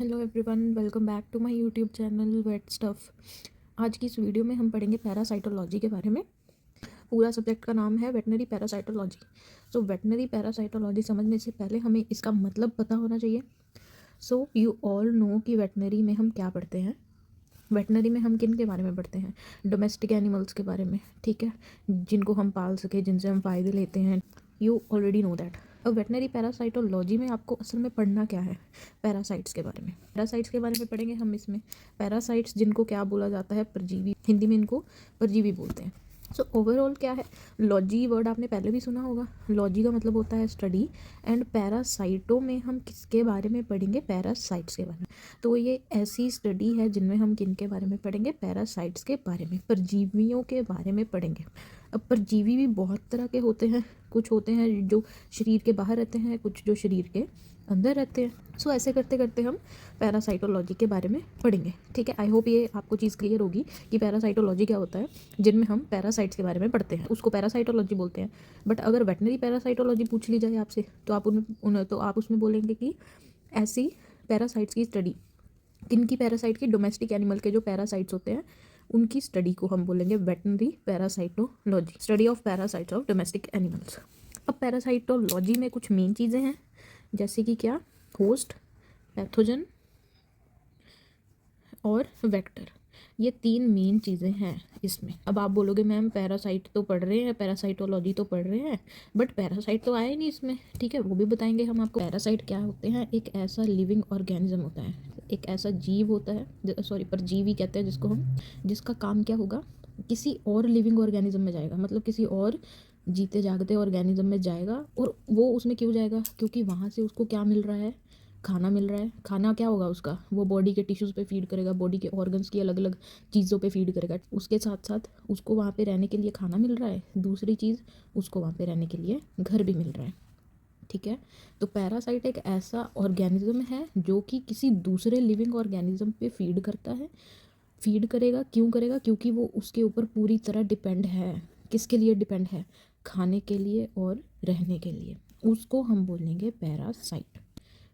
Hello everyone, welcome back to my YouTube channel Wet Stuff. आज की इस video में हम पढ़ेंगे पैरासाइटोलॉजी के बारे में। पूरा सब्जेक्ट का नाम है वेटनरी पैरासाइटोलॉजी। सो वेटनरी पैरासाइटोलॉजी समझने से पहले हमें इसका मतलब पता होना चाहिए। सो यू ऑल नो कि वेटनरी में हम क्या पढ़ते हैं। वेटनरी में हम किन के बारे में पढ़ते हैं? डोमेस्टिक एनिमल्स के बारे में, ठीक है, जिनको हम पाल सके, जिनसे हम फ़ायदे लेते हैं। You already know that. अब वेटनरी पैरासाइटोलॉजी में आपको असल में पढ़ना क्या है? पैरासाइट्स के बारे में। पैरासाइट्स के बारे में पढ़ेंगे हम इसमें। पैरासाइट्स जिनको क्या बोला जाता है? परजीवी। हिंदी में इनको परजीवी बोलते हैं। सो ओवरऑल क्या है? लॉजी वर्ड आपने पहले भी सुना होगा। लॉजी का मतलब होता है स्टडी, एंड पैरासाइटों में हम किसके बारे में पढ़ेंगे? पैरासाइट्स के बारे में। तो ये ऐसी स्टडी है जिनमें हम किन के बारे में पढ़ेंगे? पैरासाइट्स के बारे में, परजीवियों के बारे में पढ़ेंगे। अब परजीवी भी बहुत तरह के होते हैं। कुछ होते हैं जो शरीर के बाहर रहते हैं, कुछ जो शरीर के अंदर रहते हैं। सो ऐसे करते करते हम पैरासाइटोलॉजी के बारे में पढ़ेंगे, ठीक है। आई होप ये आपको चीज़ क्लियर होगी कि पैरासाइटोलॉजी क्या होता है, जिनमें हम पैरासाइट्स के बारे में पढ़ते हैं, उसको पैरासाइटोलॉजी बोलते हैं। बट अगर वेटनरी पैरासाइटोलॉजी पूछ ली जाए आपसे, तो आप उसमें बोलेंगे कि ऐसी पैरासाइट्स की स्टडी। किन की? पैरासाइट की। डोमेस्टिक एनिमल के जो पैरासाइट्स होते हैं उनकी स्टडी को हम बोलेंगे veterinary parasitology, study of parasites of domestic animals. अब पैरासाइटोलॉजी में कुछ मेन चीज़ें हैं, जैसे कि क्या? होस्ट, पैथोजन और वेक्टर। ये तीन मेन चीज़ें हैं इसमें। अब आप बोलोगे मैम पैरासाइट तो पढ़ रहे हैं, पैरासाइटोलॉजी तो पढ़ रहे हैं, बट पैरासाइट तो आया ही नहीं इसमें, ठीक है। वो भी बताएंगे हम आपको। पैरासाइट क्या होते हैं? एक ऐसा लिविंग ऑर्गेनिज्म होता है, एक ऐसा जीव होता है, सॉरी परजीवी कहते हैं जिसको हम, जिसका काम क्या होगा? किसी और लिविंग ऑर्गेनिज्म में जाएगा, मतलब किसी और जीते जागते ऑर्गेनिज्म में जाएगा। और वो उसमें क्यों जाएगा? क्योंकि वहाँ से उसको क्या मिल रहा है? खाना मिल रहा है। खाना क्या होगा उसका? वो बॉडी के टिश्यूज़ पे फीड करेगा, बॉडी के ऑर्गन्स की अलग अलग चीज़ों पे फीड करेगा। उसके साथ साथ उसको वहाँ पे रहने के लिए खाना मिल रहा है, दूसरी चीज़ उसको वहाँ पे रहने के लिए घर भी मिल रहा है, ठीक है। तो पैरासाइट एक ऐसा ऑर्गेनिज्म है जो कि किसी दूसरे लिविंग ऑर्गेनिज्म पे फीड करता है। फीड करेगा, क्यों करेगा? क्योंकि वो उसके ऊपर पूरी तरह डिपेंड है। किसके लिए डिपेंड है? खाने के लिए और रहने के लिए। उसको हम बोलेंगे पैरासाइट।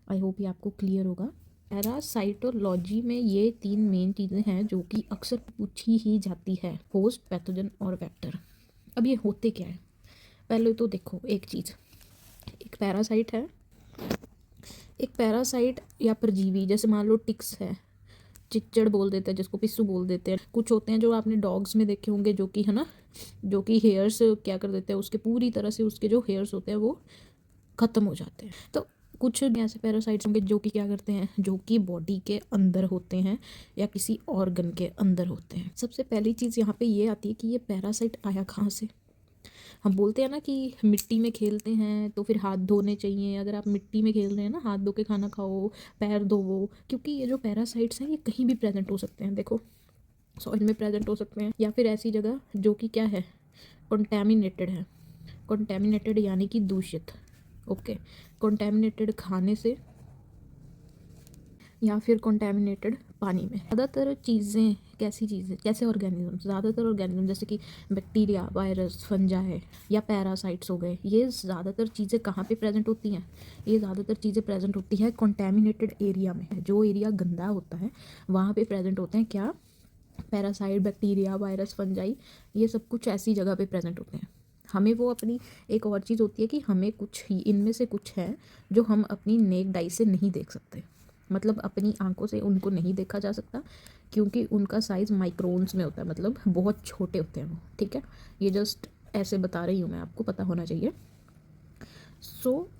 आई होप ये आपको क्लियर होगा। पैरासाइटोलॉजी में ये तीन मेन चीज़ें हैं जो कि अक्सर पूछी ही जाती है, होस्ट, पैथोजन और वेक्टर। अब ये होते क्या है? पहले तो देखो एक चीज़, एक पैरासाइट है। एक पैरासाइट या परजीवी, जैसे मान लो टिक्स है, चिच्चड़ बोल देते हैं जिसको, पिस्सू बोल देते हैं। कुछ होते हैं जो आपने डॉग्स में देखे होंगे, जो कि है ना, जो कि हेयर्स क्या कर देते हैं, उसके पूरी तरह से उसके जो हेयर्स होते हैं वो ख़त्म हो जाते हैं। तो कुछ ऐसे पैरासाइट्स होंगे जो कि क्या करते हैं, जो कि बॉडी के अंदर होते हैं या किसी ऑर्गन के अंदर होते हैं। सबसे पहली चीज़ यहाँ पे ये आती है कि ये पैरासाइट आया कहाँ से। हम बोलते हैं ना कि मिट्टी में खेलते हैं तो फिर हाथ धोने चाहिए। अगर आप मिट्टी में खेल रहे हैं ना, हाथ धो के खाना खाओ, पैर धोवो, क्योंकि ये जो पैरासाइट्स हैं ये कहीं भी प्रेजेंट हो सकते हैं। देखो, सॉइल में प्रेजेंट हो सकते हैं, या फिर ऐसी जगह जो कि क्या है, कॉन्टेमिनेटेड है। कॉन्टेमिनेटेड यानी कि दूषित, ओके। कॉन्टेमिनेटेड खाने से, या फिर कॉन्टेमिनेटेड पानी में। ज़्यादातर चीज़ें, कैसी चीज़ें, कैसे ऑर्गेनिज्म, ज़्यादातर ऑर्गेनिज्म जैसे कि बैक्टीरिया, वायरस, फंजाई या पैरासाइट्स हो गए, ये ज़्यादातर चीज़ें कहाँ पे प्रेजेंट होती हैं? ये ज़्यादातर चीज़ें प्रेजेंट होती है कॉन्टेमिनेटेड एरिया में। जो एरिया गंदा होता है वहाँ पे प्रेजेंट होते हैं क्या? Parasite, bacteria, virus, fungi. ये सब कुछ ऐसी जगह पे प्रेजेंट होते हैं। हमें वो अपनी, एक और चीज़ होती है कि हमें कुछ ही इनमें से कुछ है जो हम अपनी नेक्ड आई से नहीं देख सकते, मतलब अपनी आंखों से उनको नहीं देखा जा सकता, क्योंकि उनका साइज़ माइक्रोन्स में होता है, मतलब बहुत छोटे होते हैं वो, ठीक है। ये जस्ट ऐसे बता रही हूँ मैं, आपको पता होना चाहिए।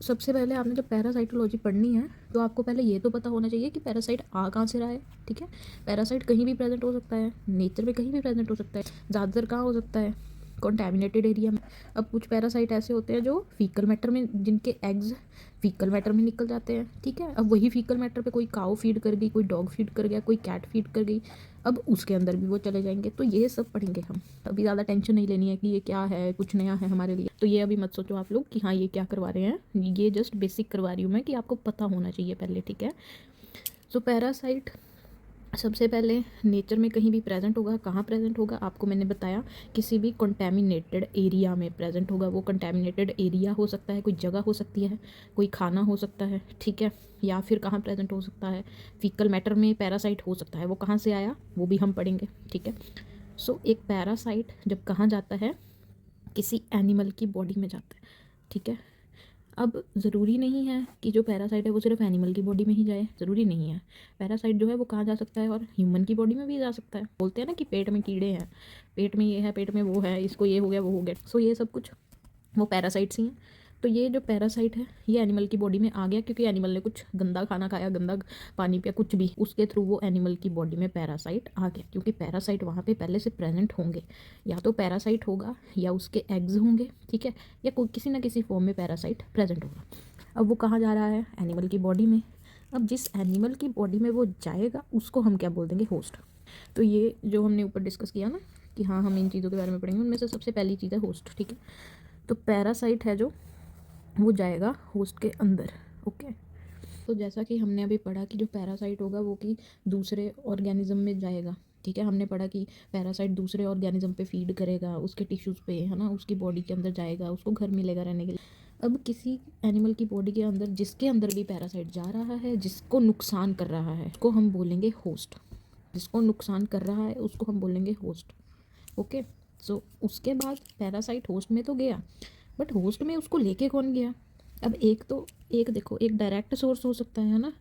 सबसे पहले आपने जब पैरासाइटोलॉजी पढ़नी है तो आपको पहले ये तो पता होना चाहिए कि पैरासाइट आ कहाँ से रहा है, ठीक है। पैरासाइट कहीं भी प्रेजेंट हो सकता है, नेचर में कहीं भी प्रेजेंट हो सकता है। ज़्यादातर कहाँ हो सकता है? कॉन्टेमिनेटेड एरिया में। अब कुछ पैरासाइट ऐसे होते हैं जो फीकल मैटर में, जिनके एग्स फीकल मैटर में निकल जाते हैं, ठीक है। अब वही फीकल मैटर पे कोई काऊ फीड कर गई, कोई डॉग फीड कर गया, कोई कैट फीड कर गई, अब उसके अंदर भी वो चले जाएंगे। तो ये सब पढ़ेंगे हम। अभी ज़्यादा टेंशन नहीं लेनी है कि ये क्या है, कुछ नया है हमारे लिए, तो ये अभी मत सोचो आप लोग कि हाँ ये क्या करवा रहे हैं। ये जस्ट बेसिक करवा रही हूँ मैं कि आपको पता होना चाहिए पहले, ठीक है। पैरासाइट सबसे पहले नेचर में कहीं भी प्रेजेंट होगा, कहाँ प्रेजेंट होगा आपको मैंने बताया, किसी भी कंटेमिनेटेड एरिया में प्रेजेंट होगा। वो कंटेमिनेटेड एरिया हो सकता है, कोई जगह हो सकती है, कोई खाना हो सकता है, ठीक है, या फिर कहाँ प्रेजेंट हो सकता है, फीकल मैटर में पैरासाइट हो सकता है। वो कहाँ से आया वो भी हम पढ़ेंगे, ठीक है। सो एक पैरासाइट जब कहाँ जाता है, किसी एनिमल की बॉडी में जाता है, ठीक है। अब ज़रूरी नहीं है कि जो पैरासाइट है वो सिर्फ एनिमल की बॉडी में ही जाए, ज़रूरी नहीं है। पैरासाइट जो है वो कहाँ जा सकता है, और ह्यूमन की बॉडी में भी जा सकता है। बोलते हैं ना कि पेट में कीड़े हैं, पेट में ये है, पेट में वो है, इसको ये हो गया वो हो गया। सो ये सब कुछ वो पैरासाइट्स ही हैं। तो ये जो पैरासाइट है ये एनिमल की बॉडी में आ गया क्योंकि एनिमल ने कुछ गंदा खाना खाया, गंदा पानी पिया, कुछ भी, उसके थ्रू वो एनिमल की बॉडी में पैरासाइट आ गया। क्योंकि पैरासाइट वहाँ पे पहले से प्रेजेंट होंगे, या तो पैरासाइट होगा या उसके एग्स होंगे, ठीक है, या कोई किसी ना किसी फॉर्म में पैरासाइट प्रेजेंट होगा। अब वो कहाँ जा रहा है, एनिमल की बॉडी में। अब जिस एनिमल की बॉडी में वो जाएगा उसको हम क्या बोल देंगे, होस्ट। तो ये जो हमने ऊपर डिस्कस किया ना कि हाँ हम इन चीज़ों के बारे में पढ़ेंगे, उनमें से सबसे पहली चीज़ है होस्ट, ठीक है। तो पैरासाइट है जो वो जाएगा होस्ट के अंदर, ओके। तो जैसा कि हमने अभी पढ़ा कि जो पैरासाइट होगा वो कि दूसरे ऑर्गेनिज्म में जाएगा, ठीक है। हमने पढ़ा कि पैरासाइट दूसरे ऑर्गेनिज्म पे फीड करेगा, उसके टिश्यूज़ पे, है ना, उसकी बॉडी के अंदर जाएगा, उसको घर मिलेगा रहने के लिए। अब किसी एनिमल की बॉडी के अंदर जिसके अंदर भी पैरासाइट जा रहा है, जिसको नुकसान कर रहा है, उसको हम बोलेंगे होस्ट। जिसको नुकसान कर रहा है उसको हम बोलेंगे होस्ट, ओके। सो उसके बाद पैरासाइट होस्ट में तो गया, बट होस्ट में उसको लेके कौन गया। अब एक देखो, एक डायरेक्ट सोर्स हो सकता है ना,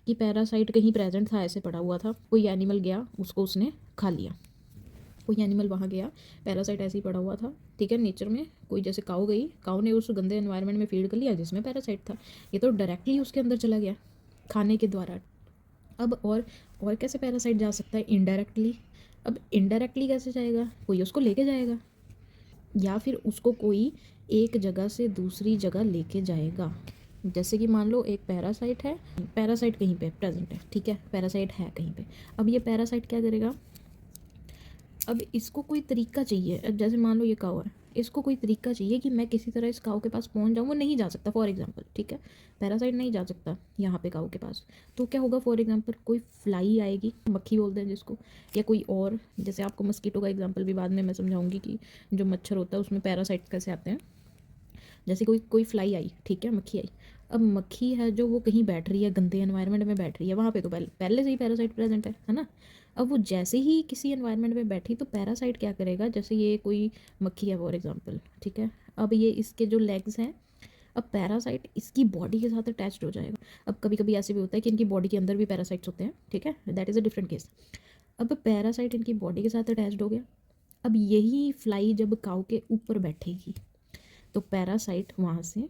कि पैरासाइट कहीं प्रेजेंट था, ऐसे पड़ा हुआ था, कोई एनिमल गया उसको उसने खा लिया। कोई एनिमल वहाँ गया, पैरासाइट ऐसे ही पड़ा हुआ था, ठीक है, नेचर में। कोई जैसे काऊ गई, काऊ ने उस गंदे एनवायरनमेंट में फीड कर लिया जिसमें पैरासाइट था, ये तो डायरेक्टली उसके अंदर चला गया खाने के द्वारा। अब और कैसे पैरासाइट जा सकता है, इनडायरेक्टली। अब इनडायरेक्टली कैसे जाएगा, कोई उसको लेके जाएगा, या फिर उसको कोई एक जगह से दूसरी जगह लेके जाएगा। जैसे कि मान लो एक पैरासाइट है, पैरासाइट कहीं पे प्रेजेंट है, ठीक है, पैरासाइट है कहीं पे। अब ये पैरासाइट क्या करेगा, अब इसको कोई तरीका चाहिए। अब जैसे मान लो ये काऊ है, इसको कोई तरीका चाहिए कि मैं किसी तरह इस काऊ के पास पहुंच जाऊँ। वो नहीं जा सकता फॉर एग्जांपल, ठीक है, पैरासाइट नहीं जा सकता यहाँ पे काऊ के पास। तो क्या होगा, फॉर एग्जांपल कोई फ्लाई आएगी, मक्खी बोलते हैं जिसको, या कोई और, जैसे आपको मस्कीटो का एग्जांपल भी बाद में मैं समझाऊंगी कि जो मच्छर होता है उसमें पैरासाइट कैसे आते हैं। जैसे कोई फ्लाई आई, ठीक है, मक्खी आई। अब मक्खी है जो वो कहीं बैठ रही है, गंदे एनवायरनमेंट में बैठ रही है, वहाँ पे तो पहले से ही पैरासाइट प्रेजेंट है ना। अब वो जैसे ही किसी एनवायरनमेंट में बैठी तो पैरासाइट क्या करेगा, जैसे ये कोई मक्खी है फॉर एग्जांपल, ठीक है, अब ये इसके जो लेग्स हैं, अब पैरासाइट इसकी बॉडी के साथ अटैच्ड हो जाएगा। अब कभी कभी ऐसे भी होता है कि इनकी बॉडी के अंदर भी पैरासाइट्स होते हैं, ठीक है, that is a different case. अब पैरासाइट इनकी बॉडी के साथ अटैच्ड हो गया। अब यही फ्लाई जब काऊ के ऊपर बैठेगी तो पैरासाइट वहाँ से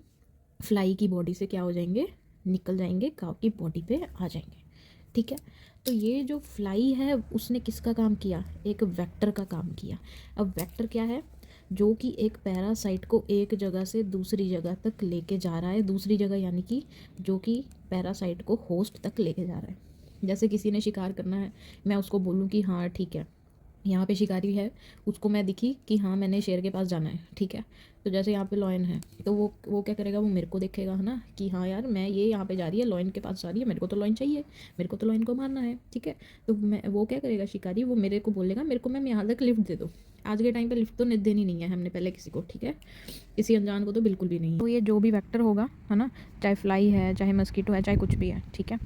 फ्लाई की बॉडी से क्या हो जाएंगे, निकल जाएंगे, काऊ की बॉडी पे आ जाएंगे, ठीक है। तो ये जो फ्लाई है उसने किसका काम किया, एक वेक्टर का काम किया। अब वेक्टर क्या है, जो कि एक पैरासाइट को एक जगह से दूसरी जगह तक लेके जा रहा है, दूसरी जगह यानी कि जो कि पैरासाइट को होस्ट तक लेके जा रहा है। जैसे किसी ने शिकार करना है, मैं उसको बोलूँ कि हाँ ठीक है यहाँ पे शिकारी है, उसको मैं दिखी कि हाँ मैंने शेर के पास जाना है, ठीक है। तो जैसे यहाँ पे लॉयन है तो वो क्या करेगा, वो मेरे को देखेगा, है ना, कि हाँ यार मैं ये यहाँ पे जा रही है, लॉयन के पास जा रही है, मेरे को तो लॉयन चाहिए, मेरे को तो लॉयन को मारना है, ठीक है। तो मैं वो क्या करेगा, शिकारी, वो मेरे को बोलेगा मेरे को मैम यहाँ तक लिफ्ट दे दो। आज के टाइम पे लिफ्ट तो देनी नहीं है हमने पहले किसी को, ठीक है, किसी अनजान को तो बिल्कुल भी नहीं। तो ये जो भी वेक्टर होगा, है ना, चाहे फ्लाई है, चाहे मस्कीटो है, चाहे कुछ भी है, ठीक है।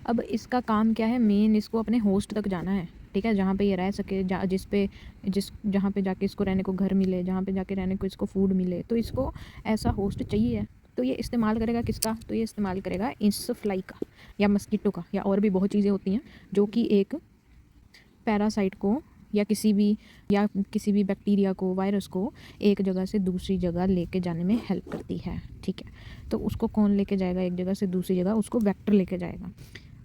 अब इसका काम क्या है, मेन इसको अपने होस्ट तक जाना है, ठीक है, जहाँ पे ये रह सके, जहाँ पे जाके इसको रहने को घर मिले, जहाँ पे जाके रहने को इसको फूड मिले, तो इसको ऐसा होस्ट चाहिए। तो ये इस्तेमाल करेगा किसका, तो ये इस्तेमाल करेगा इस फ्लाई का या मस्कीटो का, या और भी बहुत चीज़ें होती हैं जो कि एक पैरासाइट को या किसी भी बैक्टीरिया को, वायरस को एक जगह से दूसरी जगह लेके जाने में हेल्प करती है, ठीक है। तो उसको कौन लेके जाएगा एक जगह से दूसरी जगह, उसको वेक्टर लेके जाएगा।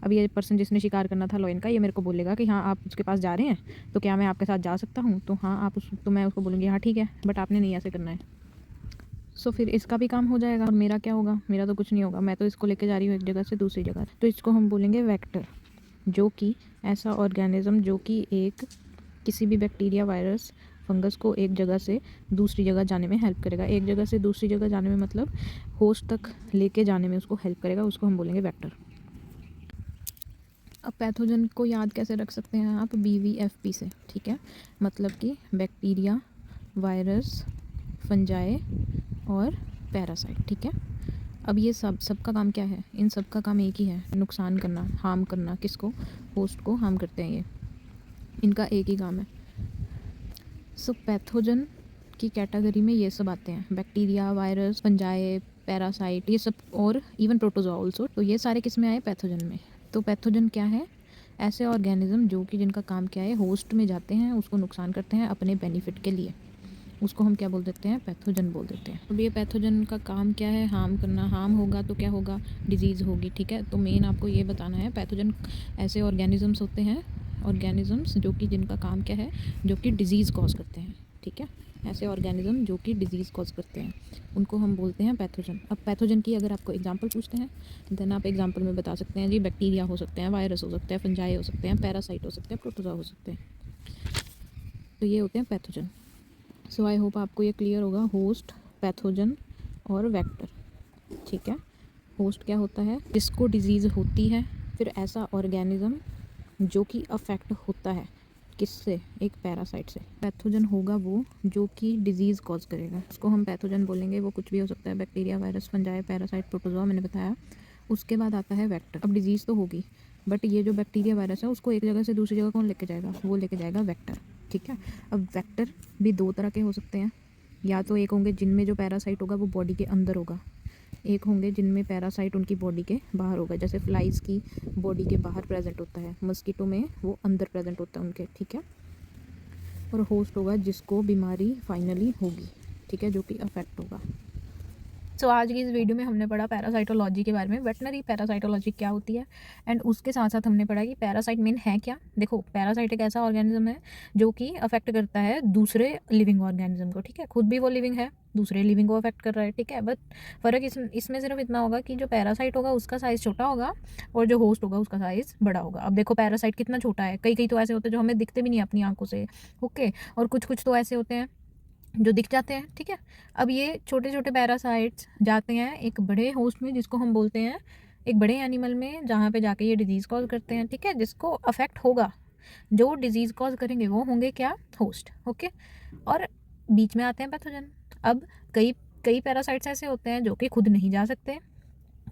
अब ये पर्सन जिसने शिकार करना था लॉयन का, ये मेरे को बोलेगा कि हाँ आप उसके पास जा रहे हैं, तो क्या मैं आपके साथ जा सकता हूँ, तो हाँ तो मैं उसको बोलूँगी हाँ ठीक है, बट आपने नहीं ऐसे करना है। सो फिर इसका भी काम हो जाएगा, और मेरा क्या होगा, मेरा तो कुछ नहीं होगा, मैं तो इसको लेके जा रही हूँ एक जगह से दूसरी जगह। तो इसको हम बोलेंगे वेक्टर, जो कि ऐसा ऑर्गेनिज्म जो कि एक किसी भी बैक्टीरिया, वायरस, फंगस को एक जगह से दूसरी जगह जाने में हेल्प करेगा। एक जगह से दूसरी जगह जाने में मतलब होस्ट तक लेके जाने में उसको हेल्प करेगा, उसको हम बोलेंगे वेक्टर। अब पैथोजन को याद कैसे रख सकते हैं आप, BVFP से, ठीक है, मतलब कि बैक्टीरिया, वायरस, फंजाई और पैरासाइट, ठीक है। अब ये सबका काम क्या है, इन सब का काम एक ही है, नुकसान करना, हार्म करना, किसको, होस्ट को हार्म करते हैं ये, इनका एक ही काम है। सो पैथोजन की कैटेगरी में ये सब आते हैं, बैक्टीरिया, वायरस, फंजाई, पैरासाइट, ये सब, और इवन प्रोटोजोआ ऑल्सो। तो ये सारे किस में आए, पैथोजन में। तो पैथोजन क्या है, ऐसे ऑर्गेनिज्म जो कि जिनका काम क्या है, होस्ट में जाते हैं, उसको नुकसान करते हैं अपने बेनिफिट के लिए, उसको हम क्या बोल देते हैं, पैथोजन बोल देते हैं। अब ये पैथोजन का काम क्या है, हार्म करना। हार्म होगा तो क्या होगा, डिजीज़ होगी, ठीक है। तो मेन आपको ये बताना है, पैथोजन ऐसे ऑर्गेनिजम्स होते हैं, ऑर्गेनिजम्स जो कि जिनका काम क्या है, जो कि डिजीज़ कॉज करते हैं, ठीक है। ऐसे ऑर्गेनिज्म जो कि डिजीज़ कॉज करते हैं, उनको हम बोलते हैं पैथोजन। अब पैथोजन की अगर आपको एग्जांपल पूछते हैं, देन आप एग्जांपल में बता सकते हैं जी, बैक्टीरिया हो सकते हैं, वायरस हो सकते हैं, फंजाई हो सकते हैं, पैरासाइट हो सकते हैं, प्रोटोजोआ हो सकते हैं। तो ये होते हैं पैथोजन। सो आई होप आपको ये क्लियर होगा, होस्ट, पैथोजन और वेक्टर, ठीक है। होस्ट क्या होता है, जिसको डिजीज़ होती है, फिर ऐसा ऑर्गेनिज्म जो कि अफेक्ट होता है किससे, एक पैरासाइट से। पैथोजन होगा वो जो कि डिजीज़ कॉज करेगा, उसको हम पैथोजन बोलेंगे। वो कुछ भी हो सकता है, bacteria, virus, fungi, parasite, protozoa, मैंने बताया। उसके बाद आता है वेक्टर। अब डिजीज़ तो होगी, बट ये जो बैक्टीरिया, वायरस है, उसको एक जगह से दूसरी जगह कौन लेके जाएगा, वो लेके जाएगा वेक्टर, ठीक है। अब वेक्टर भी दो तरह के हो सकते हैं, या तो एक होंगे जिनमें जो पैरासाइट होगा वो बॉडी के अंदर होगा, एक होंगे जिनमें पैरासाइट उनकी बॉडी के बाहर होगा। जैसे फ्लाइज़ की बॉडी के बाहर प्रेजेंट होता है, मस्कीटो में वो अंदर प्रेजेंट होता है उनके, ठीक है। और होस्ट होगा जिसको बीमारी फाइनली होगी, ठीक है, जो कि अफेक्ट होगा। सो आज की इस वीडियो में हमने पढ़ा पैरासाइटोलॉजी के बारे में, वेटनरी पैरासाइटोलॉजी क्या होती है, एंड उसके साथ साथ हमने पढ़ा कि पैरासाइट मेन है क्या। देखो, पैरासाइट एक ऐसा ऑर्गेनिज्म है जो कि अफेक्ट करता है दूसरे लिविंग ऑर्गेनिज्म को, ठीक है। खुद भी वो लिविंग है, दूसरे लिविंग को अफेक्ट कर रहा है, ठीक है। बट फ़र्क इसमें सिर्फ इतना होगा कि जो पैरासाइट होगा उसका साइज़ छोटा होगा और जो होस्ट होगा उसका साइज़ बड़ा होगा। अब देखो पैरासाइट कितना छोटा है, कई कई तो ऐसे होते हैं जो हमें दिखते भी नहीं अपनी आंखों से, ओके, और कुछ कुछ तो ऐसे होते हैं जो दिख जाते हैं, ठीक है। अब ये छोटे छोटे पैरासाइट्स जाते हैं एक बड़े होस्ट में, जिसको हम बोलते हैं एक बड़े एनिमल में, जहाँ पे जाके ये डिजीज़ कॉज करते हैं, ठीक है, जिसको अफेक्ट होगा, जो डिजीज़ कॉज करेंगे वो होंगे क्या, होस्ट, ओके। और बीच में आते हैं पैथोजन। अब कई कई पैरासाइट्स ऐसे होते हैं जो कि खुद नहीं जा सकते,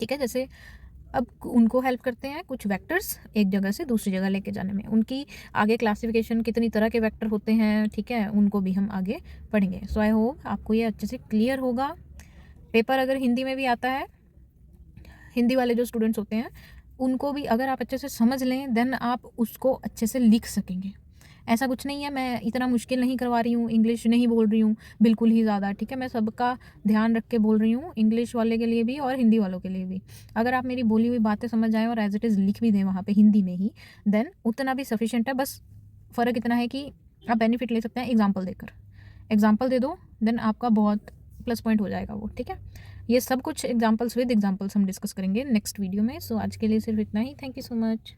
ठीक है। जैसे अब उनको हेल्प करते हैं कुछ वेक्टर्स एक जगह से दूसरी जगह लेके जाने में। उनकी आगे क्लासिफिकेशन, कितनी तरह के वेक्टर होते हैं, ठीक है, उनको भी हम आगे पढ़ेंगे। सो आई होप आपको ये अच्छे से क्लियर होगा। पेपर अगर हिंदी में भी आता है, हिंदी वाले जो स्टूडेंट्स होते हैं उनको भी अगर आप अच्छे से समझ लें, देन आप उसको अच्छे से लिख सकेंगे। ऐसा कुछ नहीं है, मैं इतना मुश्किल नहीं करवा रही हूँ, इंग्लिश नहीं बोल रही हूँ बिल्कुल ही ज़्यादा, ठीक है। मैं सबका ध्यान रख के बोल रही हूँ, इंग्लिश वाले के लिए भी और हिंदी वालों के लिए भी। अगर आप मेरी बोली हुई बातें समझ आएँ और एज इट इज़ लिख भी दें वहाँ पे हिंदी में ही, देन उतना भी सफिशेंट है। बस फ़र्क इतना है कि आप बेनिफिट ले सकते हैं एग्जाम्पल देकर। एग्जाम्पल दे दो, देन आपका बहुत प्लस पॉइंट हो जाएगा वो, ठीक है। ये सब कुछ एग्जाम्पल्स विद एग्जाम्पल्स हम डिस्कस करेंगे नेक्स्ट वीडियो में। सो आज के लिए सिर्फ इतना ही। Thank you so much.